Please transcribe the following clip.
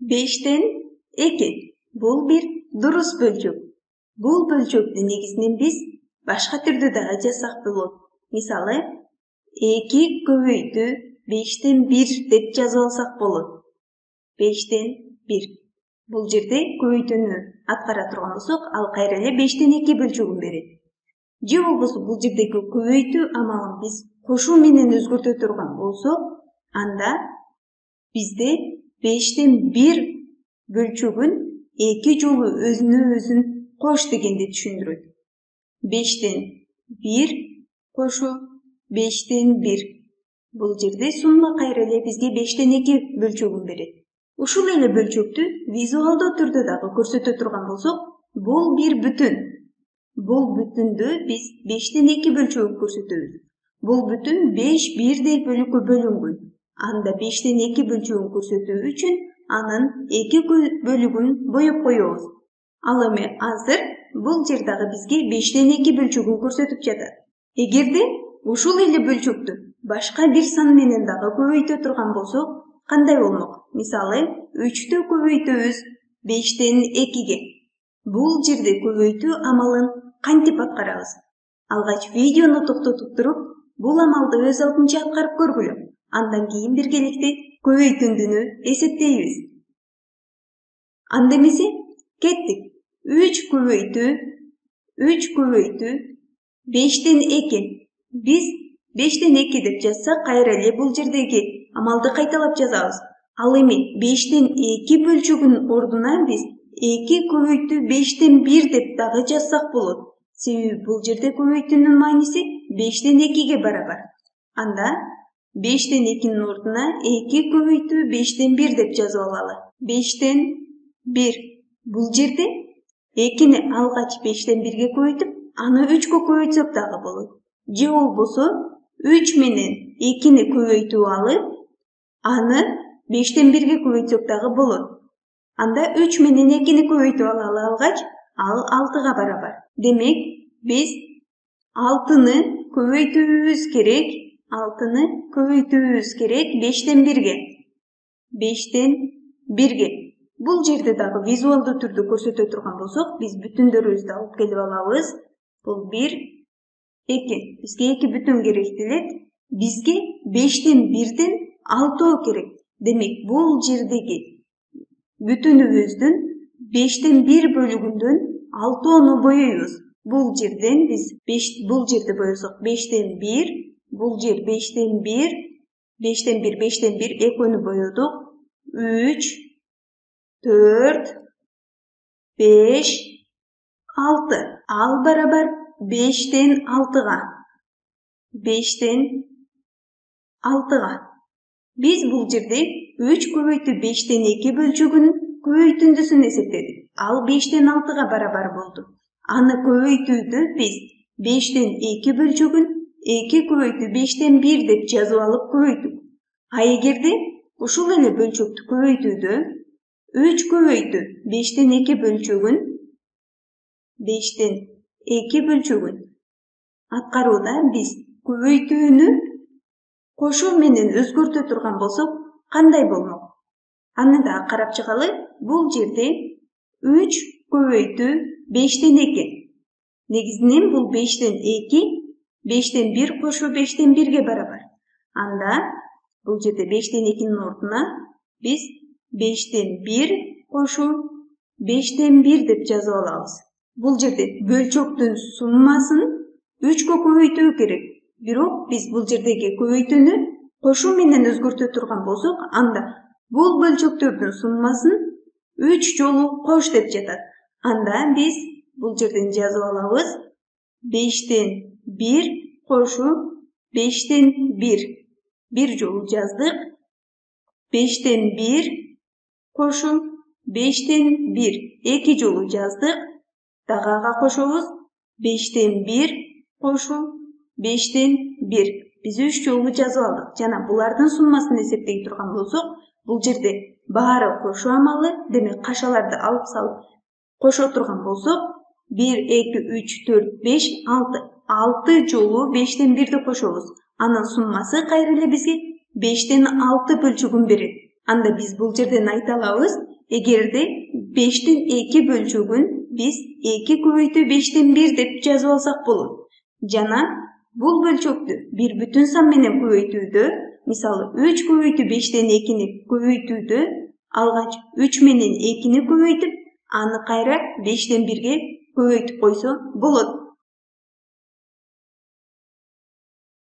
5'ten 2. Бул bir дурус бөлчөк. Бул бөлчөктү негизинен биз башка түрдө дагы жазсак болот. Мисалы, 2 көбөйтүү 5'ten 1 деп жазып алсак болот. 5'ten 1. Бул жерде көбөйтүүнү аткара турган болсок, ал кайра эле 5'ten 2 бөлчөгүн берет. Же болбосо бул жердеги көбөйтүү амалын биз кошуу менен өзгөртө турган болсок, анда бизде 5'ten 1 бөлчөгүн 2 жолу өзүнө өзүн кош дегенди түшүндүрөт. 5'ten 1 кошуу 5'ten 1. Бул жерде сумма кайра эле бизге 5'ten 2 бөлчөгүн берет. Ушул эле бөлчөктү визуалдуу түрдө дагы көрсөтө турган болсок, бул bir бүтүн. Бул бүтүндө биз 5'ten 2 бөлчөгүн көрсөтөбүз. Бул бүтүн 5 бирдей бөлүккө бөлүнгөн. Анда 5'ten 2 бөлчөгүн көрсөтүү үчүн анын 2 бөлүгүн боеп коебуз. Ал эми азыр бул жер дагы бизге 5'ten 2 бөлчөгүн көрсөтүп жатат. Эгерде ушул эле бөлчөктү башка бир сан менен дагы көбөйтө турган болсок, кандай болмок? Мисалы, 3'тө көбөйтөбүз 5'ten 2ге. Бул жерде көбөйтүү амалын кантип аткарабыз? Алгач видеону токтотуп туруп, бул амалды өз алдынча аткарып көргүлө. Андан кийин биргеликте көбөйтүндүнү эсептейбиз. Анда эмесе, кеттик. 3 көбөйтүү 5'ten 2. Биз 5'ten 2 деп жазсак, кайра эле бул жердеги амалды кайталап жазабыз. Ал эми 5'ten 2 бөлчөгүнүн ордуна биз 2 көбөйтүү 5'ten 1 деп дагы жазсак болот. Себеби бул жерде көбөйтүүнүн мааниси 5'ten 2ге барабар. Анда 5'ten 2'nin ордуна 2 көбөйтүү 5'ten 1 деп жазып алалы. 5'ten 1. Бул жерде 2-ни алгач 5'ten 1ге көбөйтүп, аны 3кө көбөйтсөк дагы болот. Же болбосо 3 менен 2-ни көбөйтүп алып, аны 5'ten 1ге көбөйтсөк дагы болот. Анда 3 менен 2-ни көбөйтүп алгач, ал 6га барабар. Демек, биз 6-ны көбөйтүүбүз керек. 6'ны көбөйтүүбүз керек 5'ten 1ге. 5'ten 1ге. Бул жерде дагы визуалдуу түрдө көрсөтө турган болсок, биз бүтүндөрүбүздү алып келип алабыз. Бул 1, 2. Бизге 2 бүтүн керектелет. Бизге 5'ten 1ден 6 керек. Демек, бул жердеги бүтүнүбүздүн 5'ten 1 бөлүгүндөн 6-ны боёйбуз. Бул жерден биз бул жерде боесок 5'ten 1, бул жер 5'ten 1, 5'ten 1, 5'ten 1 экөөнү боёдук. 3, 4, 5, 6. Ал барабар 5'ten 6га. 5'ten 6га. Биз бул жерде 3 көбөйтүү 5'ten 2 бөлчөгүнүн көбөйтүндүсүн эсептедик. Ал 5'ten 6га барабар болду. Аны көбөйтүүдө биз 5'ten 2 бөлчөгүн 2 көбөйтүү 5'ten 1 деп жазып алып көбөйттүк. А эгерде ушул эле бөлчөктү көбөйтүүдө 3 көбөйтүү 5'ten 2 бөлчөгүн аткарууда биз көбөйтүүнү кошуу менен өзгөртө турган болсок, кандай болмок? Аны да карап чыгалы. Бул жерде 3 көбөйтүү 5'ten 2. Негизинен бул 5'ten 2, 5'ten 1 кошуу 5'ten 1ге барабар. Анда бул жерде 5'ten 2'nin ордуна биз 5'ten 1 кошуу 5'ten 1 деп жазып алабыз. Бул жерде бөлчөктүн суммасын 3кө көбөйтүү керек. Бирок биз бул жердеги көбөйтүүнү кошуу менен өзгөртө турган болсок, анда бул бөлчөктөрдүн суммасын 3 жолу кош деп жатат. Анда биз бул жерден жазып алабыз 5'ten 1 кошуу 5'ten 1. Bir жолу жаздык. 5'ten 1 кошуу 5'ten 1. 2 жолу жаздык. Дагы ага кошобуз. 5'ten 1 кошуу 5'ten 1. Биз 3 жолу жазып алдык. Жана булардын суммасын эсептей турган болсок, бул жерде баары кошуу амалы, демек кашаларды алып салып кошо турган болсок, 1, 2, 3, 4, 5, 6. 6 жолу 5'ten 1'ди кошобуз. Анын суммасы кайра эле бизге 5'ten 6 бөлчөгүн берет. Анда биз бул жерден айта алабыз, Эгерде 5тен 2 бөлчөгүн биз 2 көбөйтүү 5тен 1 деп жазып алсак болот. Жана бул бөлчөктү бир бүтүн сан менен көбөйтүүдө, мисалы 3 көбөйтүү 5тен 2-ни көбөйтүүдө алгач 3 менен 2-ни көбөйтүп, аны кайра 5тен 1ге көбөйтүп койсо болот.